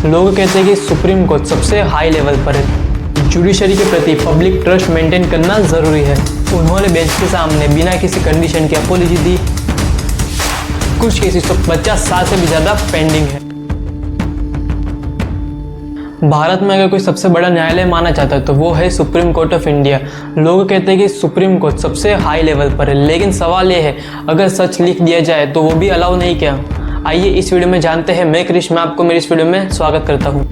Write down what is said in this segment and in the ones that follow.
लोग कहते हैं कि सुप्रीम कोर्ट सबसे हाई लेवल पर है। जुडिशरी के प्रति पब्लिक ट्रस्ट मेंटेन करना ज़रूरी है। उन्होंने बेंच के सामने बिना किसी कंडीशन की अपॉलॉजी दी। कुछ केसेस तो 50 साल से भी ज़्यादा पेंडिंग है। भारत में अगर कोई सबसे बड़ा न्यायालय माना जाता है तो वो है सुप्रीम कोर्ट ऑफ इंडिया। लोग कहते हैं कि सुप्रीम कोर्ट सबसे हाई लेवल पर है, लेकिन सवाल ये है अगर सच लिख दिया जाए तो वो भी अलाउ नहीं क्या? आइए इस वीडियो में जानते हैं। मैं क्रिश, मैं आपको मेरी इस वीडियो में स्वागत करता हूँ।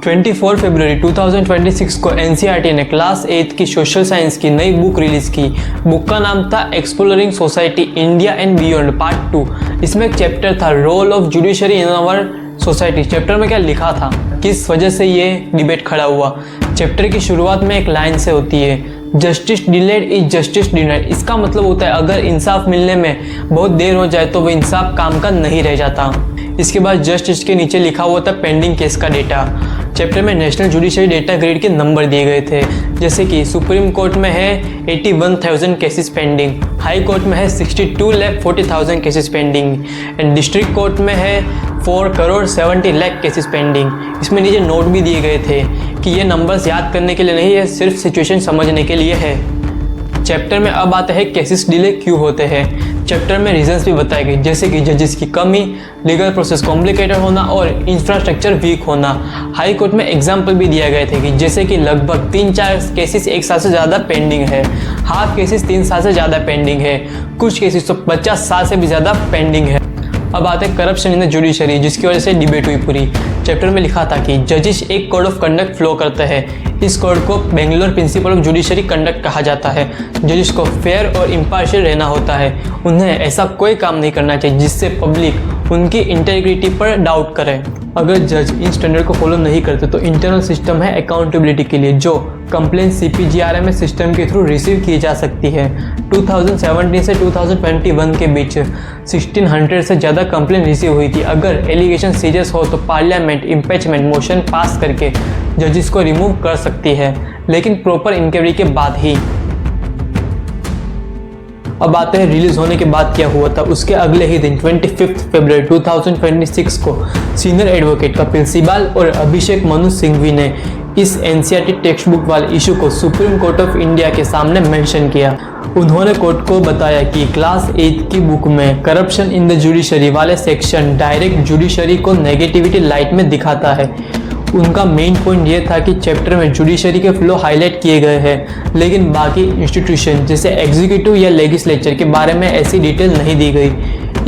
24 फरवरी 2026 को एनसीईआरटी ने क्लास 8 की सोशल साइंस की नई बुक रिलीज की। बुक का नाम था exploring society India and beyond part 2। इसमें एक चैप्टर था role of judiciary in our society. Chapter में क्या लिखा था, किस वजह से ये डिबेट खड़ा हुआ। चैप्टर की शुरुआत में एक लाइन से होती है, justice delayed is justice denied. इसका मतलब होता है अगर इंसाफ मिलने में बहुत देर हो जाए तो वो इंसाफ काम का नहीं रह जाता। इसके बाद जस्ट इसके नीचे लिखा हुआ था पेंडिंग केस का डेटा। चैप्टर में नेशनल जुडिशरी डेटा ग्रेड के नंबर दिए गए थे, जैसे कि सुप्रीम कोर्ट में है 81,000 केसेस पेंडिंग, हाई कोर्ट में है 62,40,000 cases pending and district court में है 4,70,00,000 केसेस पेंडिंग। इसमें नीचे नोट भी दिए गए थे कि ये नंबर्स याद करने के लिए नहीं है, सिर्फ सिचुएशन समझने के लिए है। चैप्टर में अब आते हैं केसेस डिले क्यों होते हैं। चैप्टर में रीजंस भी बताए गए, जैसे कि जजेस की कमी, लीगल प्रोसेस कॉम्प्लिकेटेड होना और इंफ्रास्ट्रक्चर वीक होना। हाई कोर्ट में एग्जाम्पल भी दिया गए थे कि जैसे कि लगभग 3-4 केसेस 1 साल से ज़्यादा पेंडिंग है, हाफ केसेस 3 साल से ज़्यादा पेंडिंग है, कुछ केसेस तो 50 साल से भी ज़्यादा पेंडिंग है। अब आते हैं करप्शन इन द जुडिशरी, जिसकी वजह से डिबेट हुई पूरी। चैप्टर में लिखा था कि जजेस एक कोड ऑफ कंडक्ट फ्लो करते हैं। इस कोड को Bangalore principle of judiciary conduct कहा जाता है। जजेस को फेयर और इम्पार्शियल रहना होता है। उन्हें ऐसा कोई काम नहीं करना चाहिए जिससे पब्लिक उनकी इंटेग्रिटी पर डाउट करे। अगर जज इन स्टैंडर्ड को फॉलो नहीं करते तो इंटरनल सिस्टम है अकाउंटेबिलिटी के लिए, जो कंप्लेन CPGRMS सिस्टम के थ्रू रिसीव की जा सकती है। 2017 से 2021 के बीच 1600 से ज़्यादा कंप्लेन रिसीव हुई थी। अगर एलिगेशन सीरियस हो तो पार्लियामेंट इम्पीचमेंट मोशन पास करके जजेस को रिमूव कर सकती है, लेकिन प्रॉपर इंक्वायरी के बाद ही। अब आते हैं रिलीज होने के बाद क्या हुआ था। उसके अगले ही दिन 25 फरवरी 2026 को सीनियर एडवोकेट कपिल सिबाल और अभिषेक मनु सिंघवी ने इस एनसीईआरटी टेक्स्ट बुक वाले इशू को सुप्रीम कोर्ट ऑफ इंडिया के सामने मेंशन किया। उन्होंने कोर्ट को बताया कि क्लास 8 की बुक में करप्शन इन द जुडिशरी वाले सेक्शन डायरेक्ट जुडिशरी को नेगेटिविटी लाइट में दिखाता है। उनका मेन पॉइंट ये था कि चैप्टर में जुडिशरी के फ्लो हाईलाइट किए गए हैं, लेकिन बाकी इंस्टीट्यूशन जैसे एग्जीक्यूटिव या लेजिस्लेचर के बारे में ऐसी डिटेल नहीं दी गई।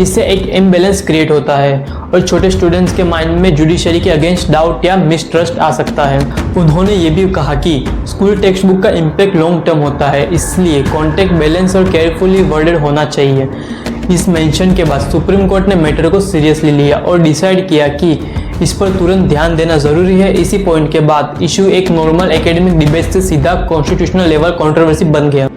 इससे एक इम्बैलेंस क्रिएट होता है और छोटे स्टूडेंट्स के माइंड में जुडिशरी के अगेंस्ट डाउट या मिसट्रस्ट आ सकता है। उन्होंने ये भी कहा कि स्कूल टेक्स्ट बुक का इम्पैक्ट लॉन्ग टर्म होता है, इसलिए कॉन्टेक्ट बैलेंस और केयरफुली वर्डेड होना चाहिए। इस मेंशन के बाद सुप्रीम कोर्ट ने मैटर को सीरियसली लिया और डिसाइड किया कि इस पर तुरंत ध्यान देना जरूरी है। इसी पॉइंट के बाद इशू एक नॉर्मल एकेडमिक डिबेट से सीधा कॉन्स्टिट्यूशनल लेवल कंट्रोवर्सी बन गया।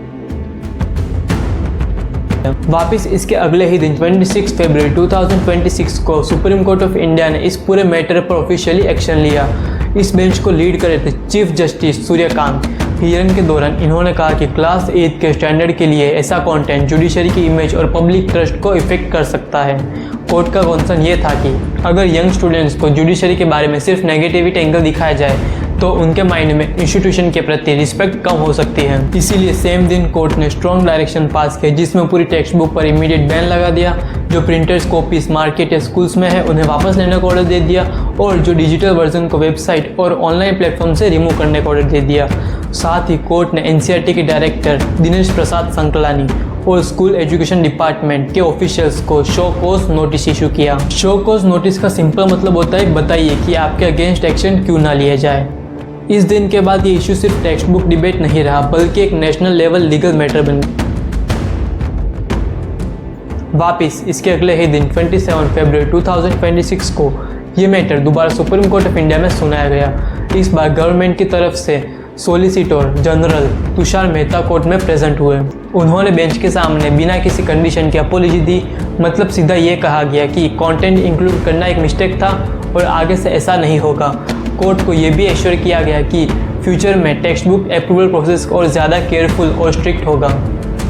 वापिस इसके अगले ही दिन 26 फरवरी 2026 को सुप्रीम कोर्ट ऑफ इंडिया ने इस पूरे मैटर पर ऑफिशियली एक्शन लिया। इस बेंच को लीड कर रहे थे चीफ जस्टिस सूर्यकांत। हियरिंग के दौरान इन्होंने कहा कि क्लास 8 के स्टैंडर्ड के लिए ऐसा कंटेंट जुडिशरी की इमेज और पब्लिक ट्रस्ट को इफेक्ट कर सकता है। कोर्ट का कंसर्न ये था कि अगर यंग स्टूडेंट्स को जुडिशरी के बारे में सिर्फ नेगेटिविटी एंगल दिखाया जाए तो उनके माइंड में इंस्टीट्यूशन के प्रति रिस्पेक्ट कम हो सकती है। इसीलिए सेम दिन कोर्ट ने स्ट्रॉन्ग डायरेक्शन पास किया, जिसमें पूरी टेक्स्ट बुक पर इमीडिएट बैन लगा दिया। जो प्रिंटर्स कॉपीज मार्केट या स्कूल्स में है उन्हें वापस लेने का ऑर्डर दे दिया और जो डिजिटल वर्जन को वेबसाइट और ऑनलाइन प्लेटफॉर्म से रिमूव करने का ऑर्डर दे दिया। साथ ही कोर्ट ने एनसीईआरटी के डायरेक्टर दिनेश प्रसाद संकलानी और स्कूल एजुकेशन डिपार्टमेंट के ऑफिशियल्स को शो कॉज नोटिस इशू किया। शो कॉज नोटिस का सिंपल मतलब होता है बताइए कि आपके अगेंस्ट एक्शन क्यों ना लिया जाए। इस दिन के बाद ये इशू सिर्फ टेक्स्ट बुक डिबेट नहीं रहा, बल्कि एक नेशनल लेवल लीगल मैटर बन गया। वापिस इसके अगले ही दिन 27 फरवरी 2026 को ये मैटर दोबारा सुप्रीम कोर्ट ऑफ इंडिया में सुनाया गया। इस बार गवर्नमेंट की तरफ से solicitor general Tushar Mehta court में प्रेजेंट हुए। उन्होंने बेंच के सामने बिना किसी कंडीशन की अपॉलॉजी दी। मतलब सीधा ये कहा गया कि कंटेंट इंक्लूड करना एक मिस्टेक था और आगे से ऐसा नहीं होगा। कोर्ट को ये भी एश्योर किया गया कि फ्यूचर में टेक्स्ट बुक अप्रूवल प्रोसेस और ज़्यादा केयरफुल और स्ट्रिक्ट होगा।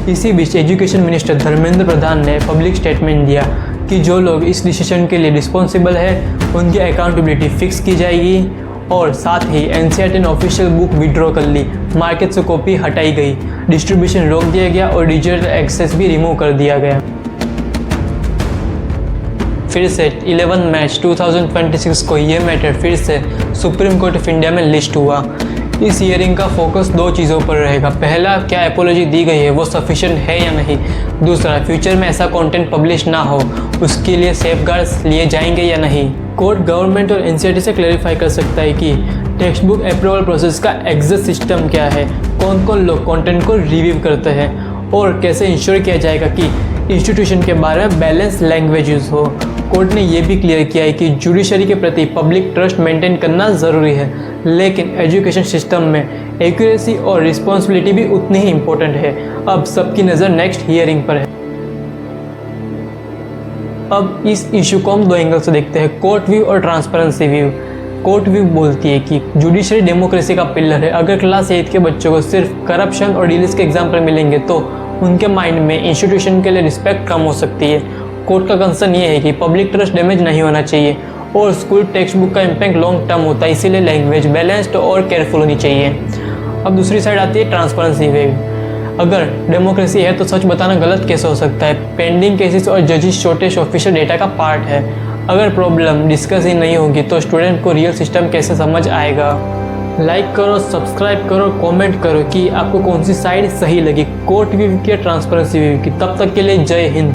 इसी बीच एजुकेशन मिनिस्टर धर्मेंद्र प्रधान ने पब्लिक स्टेटमेंट दिया कि जो लोग इस डिसीजन के लिए रिस्पॉन्सिबल है उनकी अकाउंटेबिलिटी फिक्स की जाएगी। और साथ ही एनसीईआरटी ने ऑफिशियल बुक विड्रॉ कर ली, मार्केट से कॉपी हटाई गई, डिस्ट्रीब्यूशन रोक दिया गया और डिजिटल एक्सेस भी रिमूव कर दिया गया। फिर से 11 मार्च 2026 को ये मैटर फिर से सुप्रीम कोर्ट ऑफ इंडिया में लिस्ट हुआ। इस हियरिंग का फोकस दो चीज़ों पर रहेगा। पहला, क्या एपोलॉजी दी गई है वो सफिशिएंट है या नहीं। दूसरा, फ्यूचर में ऐसा कंटेंट पब्लिश ना हो उसके लिए सेफगार्ड्स लिए जाएंगे या नहीं। कोर्ट गवर्नमेंट और एनसीईआरटी से क्लैरिफाई कर सकता है कि टेक्स्ट बुक अप्रूवल प्रोसेस का एग्जिट सिस्टम क्या है, कौन कौन लोग कंटेंट को रिव्यू करते हैं और कैसे इंश्योर किया जाएगा कि इंस्टीट्यूशन के बारे में बैलेंस लैंग्वेज यूज़ हो। कोर्ट ने यह भी क्लियर किया है कि जुडिशरी के प्रति पब्लिक ट्रस्ट मेंटेन करना ज़रूरी है, लेकिन एजुकेशन सिस्टम में एक्यूरेसी और रिस्पॉन्सिबिलिटी भी उतनी ही इम्पोर्टेंट है। अब सबकी नज़र नेक्स्ट हियरिंग पर है। अब इस इशू को हम दो एंगल से देखते हैं, कोर्ट व्यू और ट्रांसपेरेंसी व्यू। कोर्ट व्यू बोलती है कि जुडिशरी डेमोक्रेसी का पिलर है। अगर क्लास 8 के बच्चों को सिर्फ करप्शन और डीलिस के एग्जाम्पल मिलेंगे तो उनके माइंड में इंस्टीट्यूशन के लिए रिस्पेक्ट कम हो सकती है। कोर्ट का कंसर्न ये है कि पब्लिक ट्रस्ट डैमेज नहीं होना चाहिए और स्कूल टेक्स्ट बुक का इम्पैक्ट लॉन्ग टर्म होता है, इसीलिए लैंग्वेज बैलेंस्ड और केयरफुल होनी चाहिए। अब दूसरी साइड आती है ट्रांसपेरेंसी व्यू। अगर डेमोक्रेसी है तो सच बताना गलत कैसे हो सकता है। पेंडिंग केसेस और जजेस शॉर्टेज ऑफिशियल डेटा का पार्ट है। अगर प्रॉब्लम डिस्कस ही नहीं होगी तो स्टूडेंट को रियल सिस्टम कैसे समझ आएगा। लाइक करो, सब्सक्राइब करो, कमेंट करो कि आपको कौन सी साइड सही लगी, कोर्ट व्यू की या ट्रांसपेरेंसी व्यू की। तब तक के लिए जय हिंद।